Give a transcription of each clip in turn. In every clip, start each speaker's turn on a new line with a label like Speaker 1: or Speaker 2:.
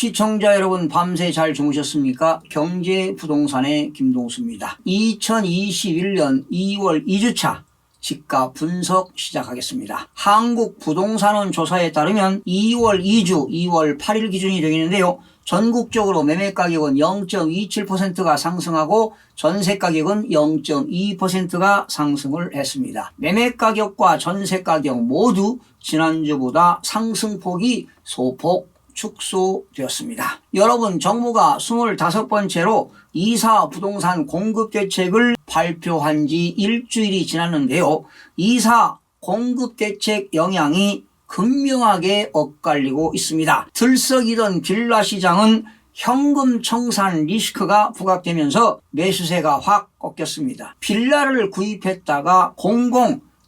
Speaker 1: 시청자 여러분 밤새 잘 주무셨습니까? 경제부동산의 김동수입니다. 2021년 2월 2주차 집값 분석 시작하겠습니다. 한국부동산원 조사에 따르면 2월 2주 2월 8일 기준이 되겠는데요. 전국적으로 매매가격은 0.27%가 상승하고 전세가격은 0.2%가 상승을 했습니다. 매매가격과 전세가격 모두 지난주보다 상승폭이 소폭 축소되었습니다. 여러분, 정부가 25번째로 2사 부동산 공급대책을 발표한 지 일주일이 지났는데요. 2사 공급대책 영향이 극명하게 엇갈리고 있습니다. 들썩이던 빌라 시장은 현금 청산 리스크가 부각되면서 매수세가 확 꺾였습니다. 빌라를 구입했다가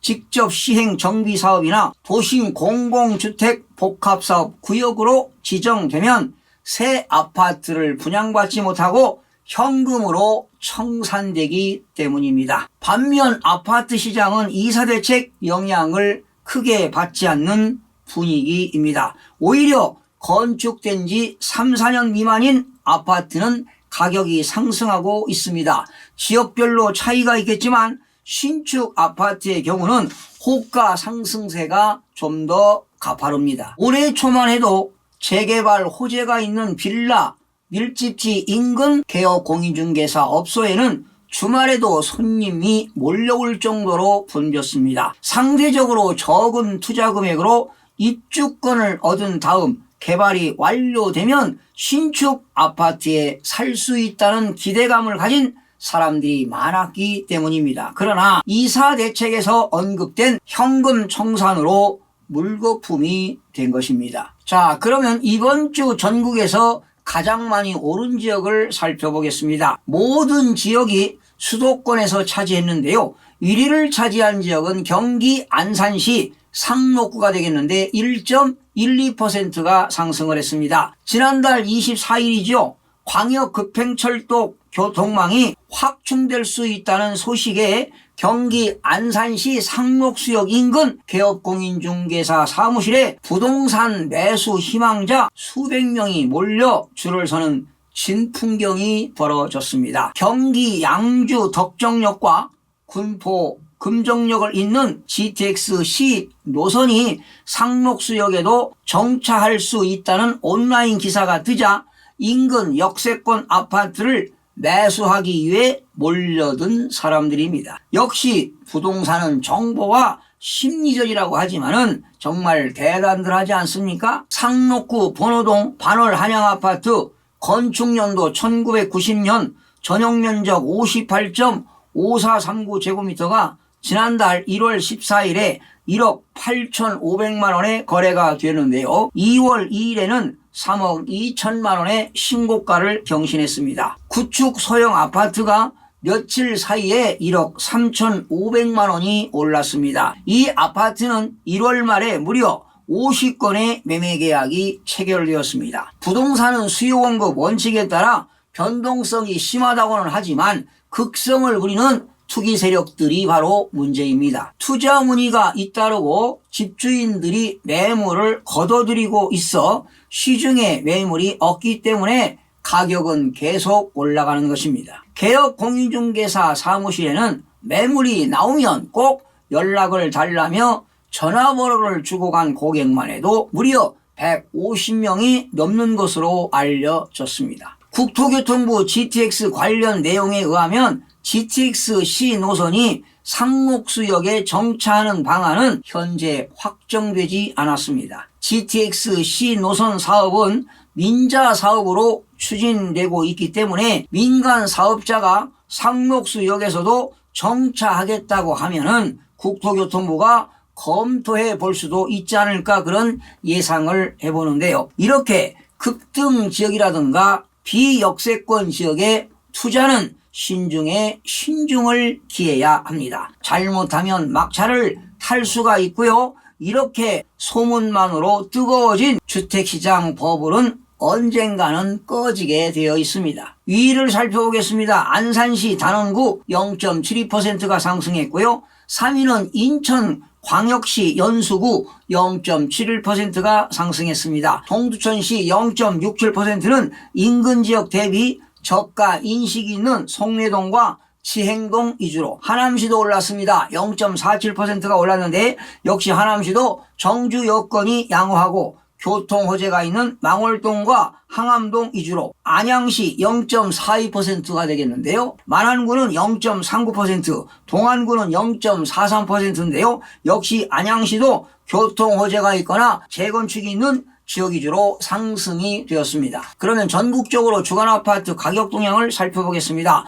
Speaker 1: 직접 시행 정비사업이나 도심 공공주택 복합사업 구역으로 지정되면 새 아파트를 분양받지 못하고 현금으로 청산되기 때문입니다. 반면 아파트 시장은 이사대책 영향을 크게 받지 않는 분위기입니다. 오히려 건축된 지 3, 4년 미만인 아파트는 가격이 상승하고 있습니다. 지역별로 차이가 있겠지만 신축 아파트의 경우는 호가 상승세가 좀 더 가파릅니다. 올해 초만 해도 재개발 호재가 있는 빌라, 밀집지 인근 개업 공인중개사 업소에는 주말에도 손님이 몰려올 정도로 붐볐습니다. 상대적으로 적은 투자 금액으로 입주권을 얻은 다음 개발이 완료되면 신축 아파트에 살 수 있다는 기대감을 가진 사람들이 많았기 때문입니다. 그러나 이사 대책에서 언급된 현금 청산으로 물거품이 된 것입니다. 자, 그러면 이번 주 전국에서 가장 많이 오른 지역을 살펴보겠습니다. 모든 지역이 수도권에서 차지했는데요. 1위를 차지한 지역은 경기 안산시 상록구가 되겠는데 1.12%가 상승을 했습니다. 지난달 24일이죠. 광역급행철도 교통망이 확충될 수 있다는 소식에 경기 안산시 상록수역 인근 개업공인중개사 사무실에 부동산 매수 희망자 수백 명이 몰려 줄을 서는 진풍경이 벌어졌습니다. 경기 양주 덕정역과 군포 금정역을 잇는 GTX-C 노선이 상록수역에도 정차할 수 있다는 온라인 기사가 뜨자 인근 역세권 아파트를 매수하기 위해 몰려든 사람들입니다. 역시 부동산은 정보와 심리전이라고 하지만은 정말 대단들 하지 않습니까? 상록구 번호동 반월 한양아파트 건축연도 1990년 전용면적 58.5439제곱미터가 지난달 1월 14일에 1억 8,500만 원에 거래가 되는데요. 2월 2일에는 3억 2천만 원의 신고가를 경신했습니다. 구축 소형 아파트가 며칠 사이에 1억 3,500만 원이 올랐습니다. 이 아파트는 1월 말에 무려 50건의 매매 계약이 체결되었습니다. 부동산은 수요 공급 원칙에 따라 변동성이 심하다고는 하지만 극성을 부리는 투기 세력들이 바로 문제입니다. 투자 문의가 잇따르고 집주인들이 매물을 거둬들이고 있어 시중에 매물이 없기 때문에 가격은 계속 올라가는 것입니다. 개업 공인중개사 사무실에는 매물이 나오면 꼭 연락을 달라며 전화번호를 주고 간 고객만 해도 무려 150명이 넘는 것으로 알려졌습니다. 국토교통부 GTX 관련 내용에 의하면 GTX-C 노선이 상록수역에 정차하는 방안은 현재 확정되지 않았습니다. GTX-C 노선 사업은 민자 사업으로 추진되고 있기 때문에 민간 사업자가 상록수역에서도 정차하겠다고 하면은 국토교통부가 검토해 볼 수도 있지 않을까 그런 예상을 해보는데요. 이렇게 급등 지역이라든가 비역세권 지역의 투자는 신중에 신중을 기해야 합니다. 잘못하면 막차를 탈 수가 있고요. 이렇게 소문만으로 뜨거워진 주택시장 버블은 언젠가는 꺼지게 되어 있습니다. 위를 살펴보겠습니다. 안산시 단원구 0.72%가 상승했고요. 3위는 인천 광역시 연수구 0.71%가 상승했습니다. 동두천시 0.67%는 인근 지역 대비 저가 인식이 있는 송내동과 치행동 위주로. 하남시도 올랐습니다. 0.47%가 올랐는데 역시 하남시도 정주 여건이 양호하고 교통 호재가 있는 망월동과 항암동 위주로. 안양시 0.42%가 되겠는데요. 만안구는 0.39%, 동안구는 0.43%인데요. 역시 안양시도 교통 호재가 있거나 재건축이 있는 지역 위주로 상승이 되었습니다. 그러면 전국적으로 주간아파트 가격 동향을 살펴보겠습니다.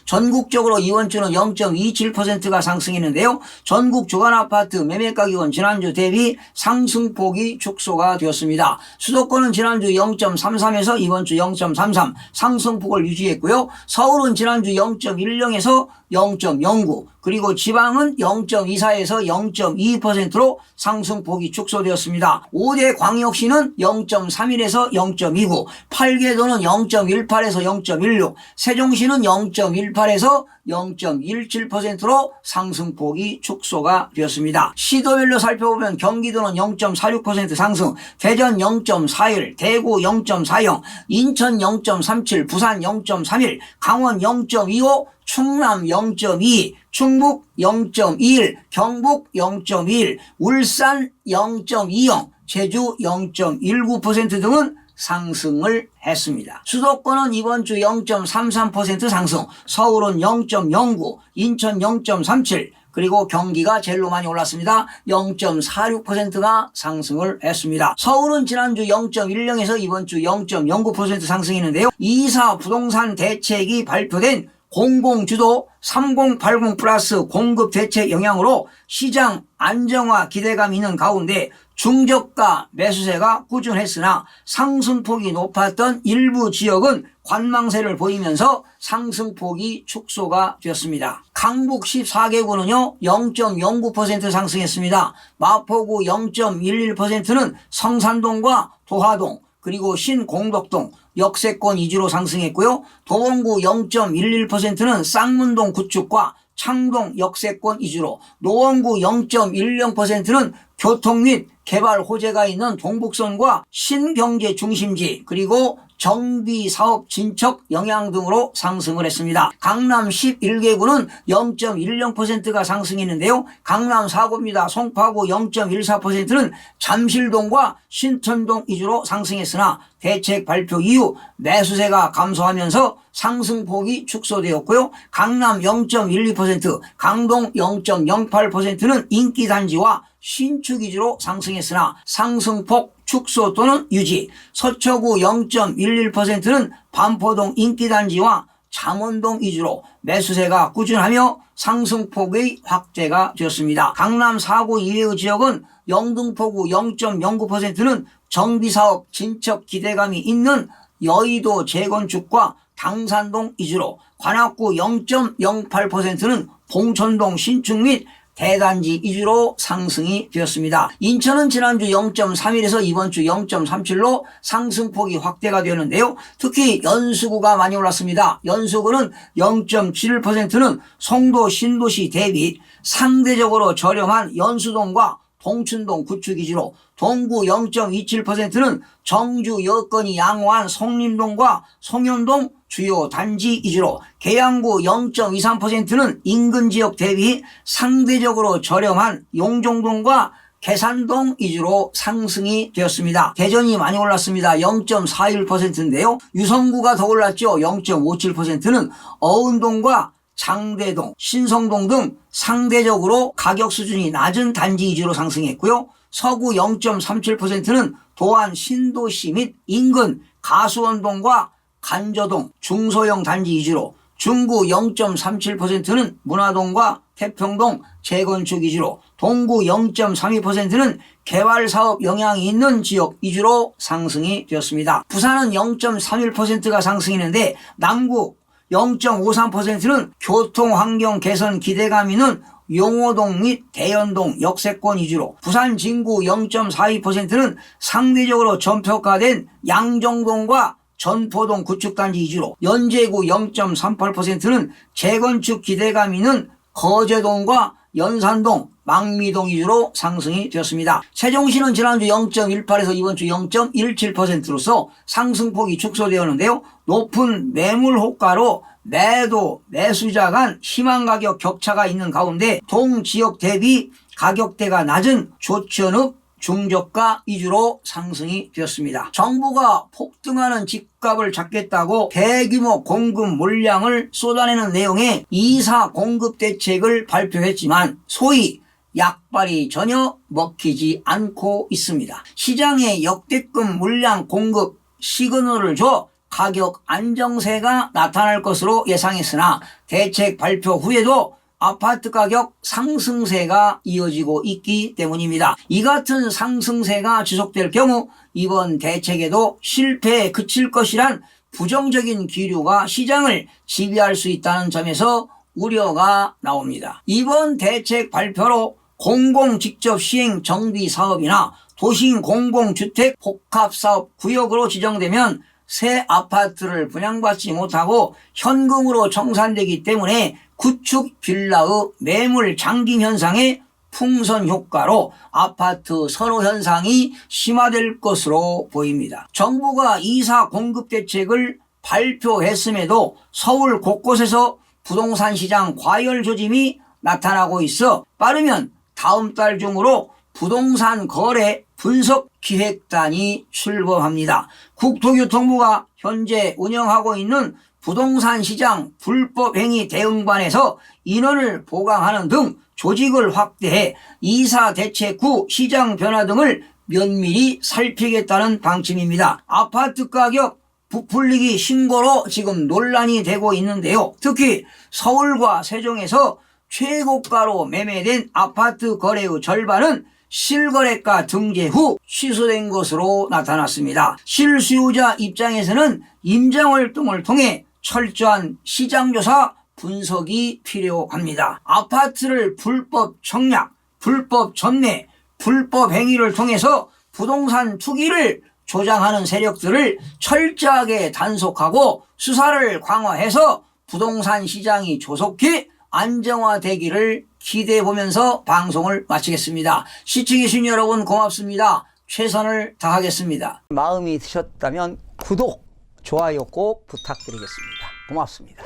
Speaker 1: 전국적으로 이번 주는 0.27%가 상승했는데요. 전국 주간아파트 매매가격은 지난주 대비 상승폭이 축소가 되었습니다. 수도권은 지난주 0.33에서 이번 주 0.33 상승폭을 유지했고요. 서울은 지난주 0.10에서 0.09, 그리고 지방은 0.24에서 0.22%로 상승폭이 축소되었습니다. 5대 광역시는 0.31에서 0.29, 8개도는 0.18에서 0.16, 세종시는 0.18에서 0.17%로 상승폭이 축소가 되었습니다. 시도별로 살펴보면 경기도는 0.46% 상승, 대전 0.41, 대구 0.40, 인천 0.37, 부산 0.31, 강원 0.25, 충남 0.2, 충북 0.21, 경북 0.21, 울산 0.20, 제주 0.19% 등은 상승을 했습니다. 수도권은 이번 주 0.33% 상승, 서울은 0.09, 인천 0.37, 그리고 경기가 제일로 많이 올랐습니다. 0.46%가 상승을 했습니다. 서울은 지난주 0.10에서 이번 주 0.09% 상승했는데요. 이사 부동산 대책이 발표된 공공주도 3080 플러스 공급 대책 영향으로 시장 안정화 기대감이 있는 가운데 중저가 매수세가 꾸준했으나 상승폭이 높았던 일부 지역은 관망세를 보이면서 상승폭이 축소가 되었습니다. 강북 14개구는요 0.09% 상승했습니다. 마포구 0.11%는 성산동과 도화동, 그리고 신공덕동, 역세권 위주로 상승했고요. 도봉구 0.11%는 쌍문동 구축과 창동 역세권 위주로, 노원구 0.10%는 교통 및 개발 호재가 있는 동북선과 신경제 중심지, 그리고 정비사업 진척 영향 등으로 상승을 했습니다. 강남 11개구는 0.10%가 상승했는데요. 강남 4구입니다. 송파구 0.14%는 잠실동과 신천동 위주로 상승했으나 대책 발표 이후 매수세가 감소하면서 상승폭이 축소되었고요. 강남 0.12%, 강동 0.08%는 인기단지와 신축 위주로 상승했으나 상승폭 축소 또는 유지. 서초구 0.11%는 반포동 인기단지와 잠원동 위주로 매수세가 꾸준하며 상승폭의 확대가 되었습니다. 강남 4구 이외의 지역은 영등포구 0.09%는 정비사업 진척 기대감이 있는 여의도 재건축과 당산동 위주로, 관악구 0.08%는 봉천동 신축 및 대단지 위주로 상승이 되었습니다. 인천은 지난주 0.31에서 이번 주 0.37로 상승폭이 확대가 되었는데요. 특히 연수구가 많이 올랐습니다. 연수구는 0.71%는 송도 신도시 대비 상대적으로 저렴한 연수동과 동춘동 구축 위주로, 동구 0.27%는 정주 여건이 양호한 송림동과 송현동 주요 단지 위주로, 계양구 0.23%는 인근 지역 대비 상대적으로 저렴한 용종동과 계산동 위주로 상승이 되었습니다. 대전이 많이 올랐습니다. 0.41%인데요. 유성구가 더 올랐죠. 0.57%는 어운동과 장대동, 신성동 등 상대적으로 가격 수준이 낮은 단지 위주로 상승했고요. 서구 0.37%는 도안 신도시 및 인근 가수원동과 간저동 중소형 단지 위주로, 중구 0.37%는 문화동과 태평동 재건축 위주로, 동구 0.32%는 개발사업 영향이 있는 지역 위주로 상승이 되었습니다. 부산은 0.31%가 상승했는데 남구 0.53%는 교통환경 개선 기대감 있는 용호동 및 대연동 역세권 위주로, 부산 진구 0.42%는 상대적으로 전평가된 양정동과 전포동 구축단지 위주로, 연제구 0.38%는 재건축 기대감 있는 거제동과 연산동, 망미동 위주로 상승이 되었습니다. 세종시는 지난주 0.18에서 이번 주 0.17%로서 상승폭이 축소되었는데요. 높은 매물 호가로 매도, 매수자 간 희망 가격 격차가 있는 가운데 동지역 대비 가격대가 낮은 조천읍, 중저가 위주로 상승이 되었습니다. 정부가 폭등하는 집값을 잡겠다고 대규모 공급 물량을 쏟아내는 내용의 2사 공급 대책을 발표했지만 소위 약발이 전혀 먹히지 않고 있습니다. 시장에 역대급 물량 공급 시그널을 줘 가격 안정세가 나타날 것으로 예상했으나 대책 발표 후에도 아파트 가격 상승세가 이어지고 있기 때문입니다. 이 같은 상승세가 지속될 경우 이번 대책에도 실패에 그칠 것이란 부정적인 기류가 시장을 지배할 수 있다는 점에서 우려가 나옵니다. 이번 대책 발표로 공공 직접 시행 정비 사업이나 도심 공공주택 복합사업 구역으로 지정되면 새 아파트를 분양받지 못하고 현금으로 청산되기 때문에 구축 빌라의 매물 잠김 현상의 풍선 효과로 아파트 선호 현상이 심화될 것으로 보입니다. 정부가 2사 공급 대책을 발표했음에도 서울 곳곳에서 부동산 시장 과열 조짐이 나타나고 있어 빠르면 다음 달 중으로 부동산 거래 분석 기획단이 출범합니다. 국토교통부가 현재 운영하고 있는 부동산 시장 불법 행위 대응반에서 인원을 보강하는 등 조직을 확대해 2사 대책 후 시장 변화 등을 면밀히 살피겠다는 방침입니다. 아파트 가격 부풀리기 신고로 지금 논란이 되고 있는데요. 특히 서울과 세종에서 최고가로 매매된 아파트 거래의 절반은 실거래가 등재 후 취소된 것으로 나타났습니다. 실수요자 입장에서는 임장활동을 통해 철저한 시장조사 분석이 필요합니다. 아파트를 불법 청약, 불법 전매, 불법 행위를 통해서 부동산 투기를 조장하는 세력들을 철저하게 단속하고 수사를 강화해서 부동산 시장이 조속히 안정화되기를 기대해보면서 방송을 마치겠습니다. 시청해주신 여러분 고맙습니다. 최선을 다하겠습니다. 마음이 드셨다면 구독, 좋아요 꼭 부탁드리겠습니다. 고맙습니다.